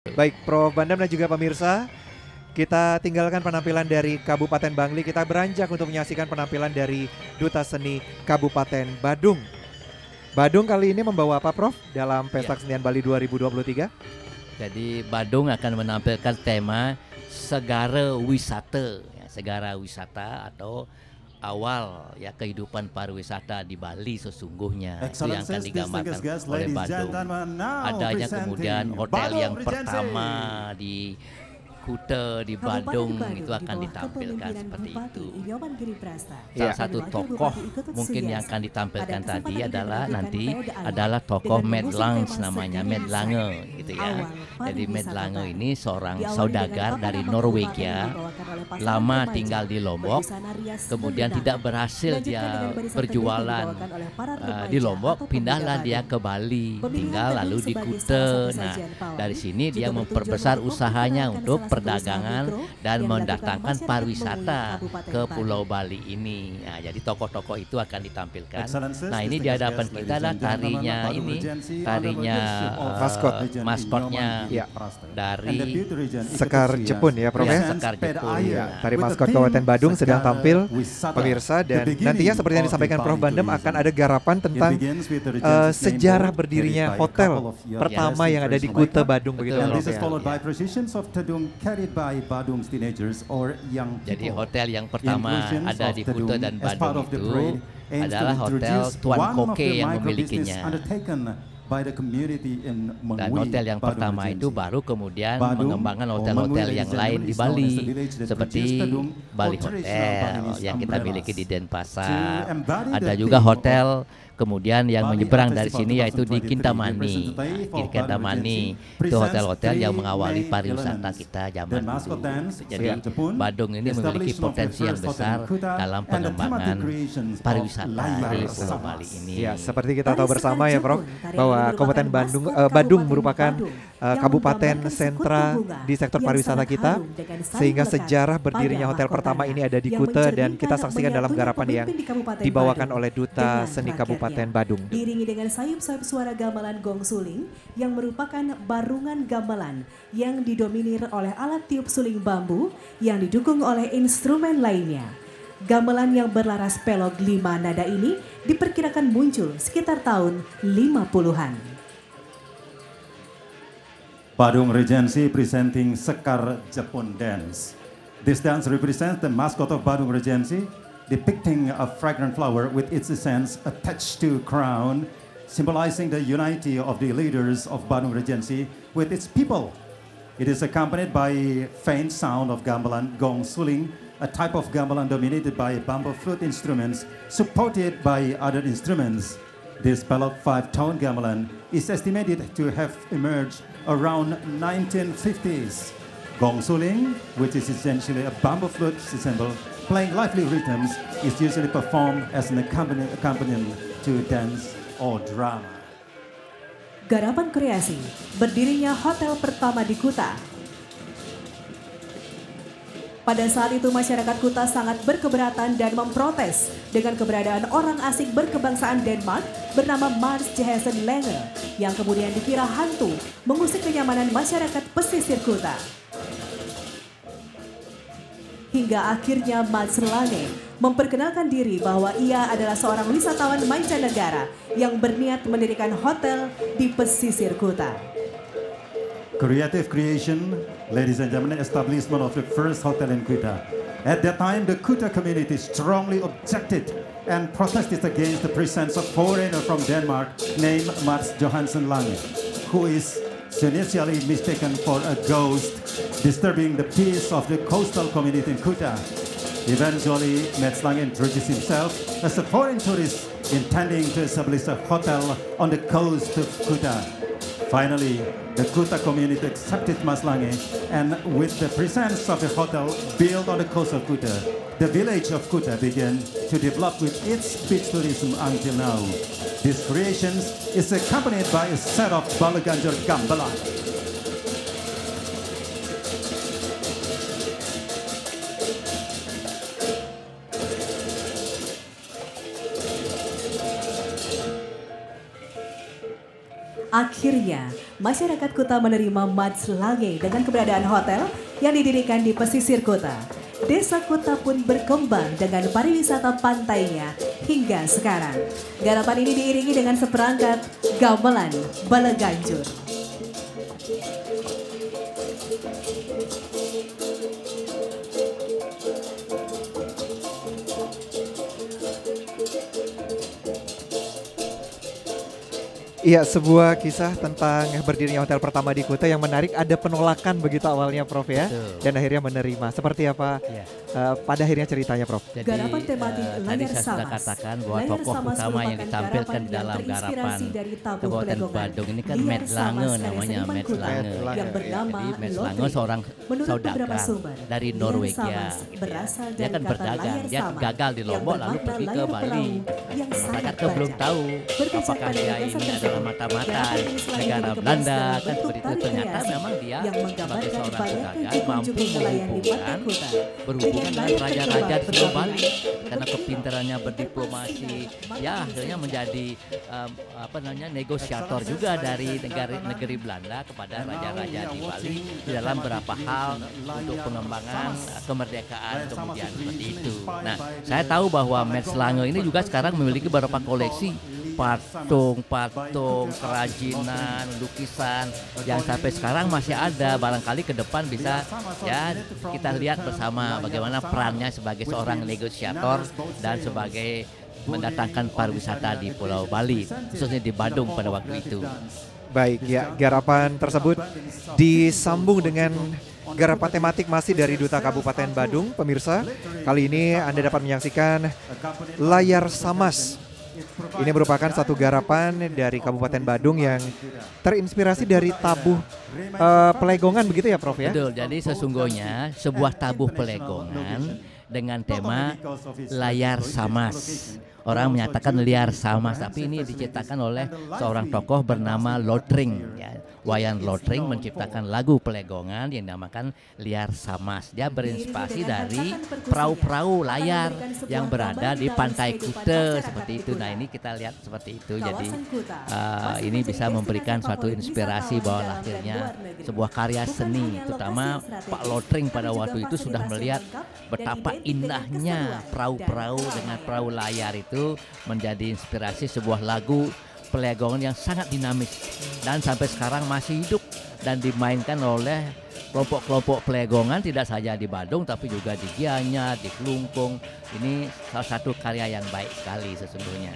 Baik, Prof. Bandam dan juga pemirsa, kita tinggalkan penampilan dari Kabupaten Bangli, kita beranjak untuk menyaksikan penampilan dari Duta Seni Kabupaten Badung. Badung kali ini membawa apa, Prof, dalam Pesta Kesenian Bali 2023? Jadi Badung akan menampilkan tema Segara Wisata, Segara Wisata atau awal kehidupan pariwisata di Bali sesungguhnya. Itu yang akan digambarkan oleh Badung. Adanya kemudian hotel yang pertama di Kuta di Badung itu akan ditampilkan seperti itu. Salah satu tokoh mungkin yang akan ditampilkan tadi adalah tokoh Medlange, namanya Medlange gitu ya. Jadi Medlange ini seorang saudagar dari Norwegia, lama tinggal di Lombok, kemudian tidak berhasil dia berjualan di Lombok, pindahlah dia ke Bali, tinggal lalu di Kuta. Nah, dari sini dia memperbesar usahanya untuk perdagangan dan mendatangkan pariwisata ke Pulau Bali ini. Nah, jadi tokoh-tokoh itu akan ditampilkan. Nah, ini di hadapan kita adalah tarinya maskotnya dari Sekar Jepun ya, Prof. Sekar Jepun. Tari maskot Kabupaten Badung sedang tampil, pemirsa, dan nantinya seperti yang disampaikan Prof. Bandem akan ada garapan tentang sejarah berdirinya hotel pertama yang ada di Kuta Badung begitu, Prof. Jadi hotel yang pertama ada di Kuta dan Badung itu adalah hotel Tuan Koke yang memilikinya. Dan hotel yang pertama itu baru kemudian mengembangkan hotel-hotel yang lain di Bali, seperti Bali Hotel yang kita miliki di Denpasar. Ada juga hotel kemudian yang menyeberang dari sini yaitu di Kintamani. Di Kintamani itu hotel-hotel yang mengawali pariwisata kita zaman dulu. Jadi Badung ini memiliki potensi yang besar dalam pengembangan pariwisata di Pulau Bali ini. Ya, seperti kita tahu bersama ya, Prof, bahwa Kabupaten Badung merupakan kabupaten sentra di sektor pariwisata kita, sehingga sejarah berdirinya hotel pertama ini ada di Kuta, dan kita saksikan dalam garapan yang dibawakan oleh Duta Seni Kabupaten Badung. Diiringi dengan sayup-sayup suara gamelan gong suling yang merupakan barungan gamelan yang didominir oleh alat tiup suling bambu yang didukung oleh instrumen lainnya. Gamelan yang berlaras pelog 5 nada ini diperkirakan muncul sekitar tahun 50-an. Badung Regency presenting Sekar Jepun dance. This dance represents the mascot of Badung Regency, depicting a fragrant flower with its essence attached to crown, symbolizing the unity of the leaders of Badung Regency with its people. It is accompanied by faint sound of gamelan gong suling, a type of gamelan dominated by bamboo flute instruments supported by other instruments. This pelog 5-tone gamelan is estimated to have emerged around 1950s. Gong suling, which is essentially a bamboo flute ensemble playing lively rhythms, is usually performed as an accompaniment to dance or drama. Garapan kreasi berdirinya hotel pertama di Kuta. Pada saat itu masyarakat Kuta sangat berkeberatan dan memprotes dengan keberadaan orang asing berkebangsaan Denmark bernama Mads Johansen Lange yang kemudian dikira hantu mengusik kenyamanan masyarakat pesisir Kuta. Hingga akhirnya Mads Lange memperkenalkan diri bahwa ia adalah seorang wisatawan mancanegara yang berniat mendirikan hotel di pesisir Kuta. Creative creation, ladies and gentlemen, establishment of the first hotel in Kuta. At that time, the Kuta community strongly objected and protested against the presence of foreigner from Denmark named Mads Johansen Lange, who is initially mistaken for a ghost, disturbing the peace of the coastal community in Kuta. Eventually, Mads Lange introduced himself as a foreign tourist intending to establish a hotel on the coast of Kuta. Finally, the Kuta community accepted Mads Lange, and with the presence of the hotel built on the coast of Kuta, the village of Kuta began to develop with its beach tourism until now. This creation is accompanied by a set of Balaganjar gamelan. Akhirnya, masyarakat Kuta menerima Madslange dengan keberadaan hotel yang didirikan di pesisir kota. Desa Kuta pun berkembang dengan pariwisata pantainya hingga sekarang. Garapan ini diiringi dengan seperangkat gamelan Baleganjur. Iya, sebuah kisah tentang berdirinya hotel pertama di Kuta yang menarik. Ada penolakan begitu awalnya, Prof ya, dan akhirnya menerima. Seperti apa pada akhirnya ceritanya, Prof? Jadi Garapan tematik tadi Layar saya sudah Samas. katakan bahwa Layar tokoh Samas utama yang merupakan ditampilkan garapan di dalam yang terinspirasi garapan dari tabuh Kabupaten Plegongan. Badung ini kan Layar Medlange Samas karya namanya, seniman Kuta Medlange. yang bernama Jadi Medlange Lotring. seorang Menurut beberapa saudagar sumber, dari Layar Norwegia. Samas gitu ya. berasal Dia dari kan kata berdagang, layar dia sama gagal di yang Lombok lalu bermakna pergi ke layar Bali. perahu yang Masyarakat sangat kan belum panjang. tahu Berkaca apakah pada dia gagasan ini tersebut, adalah mata-mata garapan ini selain negara dikemas Belanda dalam kan bentuk seperti itu. tari Ternyata kreasi memang dia yang sebagai menggambarkan seorang banyaknya saudagar mampu kunjungan nelayan di pantai menghubungkan Kuta berhubungan dengan layar raja-raja di terkembang Pulau Bali bergabung. karena kepintarannya berdiplomasi, ya akhirnya menjadi negosiator juga dari negeri Belanda kepada raja-raja di Bali di dalam beberapa hal untuk pengembangan kemerdekaan kemudian seperti itu. Nah, saya tahu bahwa Madslange ini juga sekarang memiliki beberapa koleksi patung, kerajinan, lukisan yang sampai sekarang masih ada. Barangkali ke depan bisa ya kita lihat bersama bagaimana perannya sebagai seorang negosiator dan sebagai mendatangkan pariwisata di Pulau Bali, khususnya di Badung pada waktu itu. Baik ya, garapan tersebut disambung dengan garapan tematik masih dari Duta Kabupaten Badung. Pemirsa, kali ini Anda dapat menyaksikan Layar Samas. Ini merupakan satu garapan dari Kabupaten Badung yang terinspirasi dari tabuh Plegongan begitu ya, Prof ya? Betul, jadi sesungguhnya sebuah tabuh Plegongan dengan tema Layar Samas. Orang menyatakan liar samas, tapi ini diciptakan oleh seorang tokoh bernama Lotring ya. Wayan Lotring menciptakan lagu Plegongan yang dinamakan Liar Samas. Dia berinspirasi dari perahu-perahu layar yang berada di pantai Kuta seperti itu. Nah, ini kita lihat seperti itu. Jadi ini bisa memberikan suatu inspirasi bahwa lahirnya sebuah karya seni, terutama Pak Lotring pada waktu itu sudah melihat betapa indahnya perahu-perahu dengan perahu layar itu menjadi inspirasi sebuah lagu Plegongan yang sangat dinamis dan sampai sekarang masih hidup dan dimainkan oleh kelompok-kelompok Plegongan tidak saja di Badung tapi juga di Gianyar, di Kelungkung. Ini salah satu karya yang baik sekali sesungguhnya.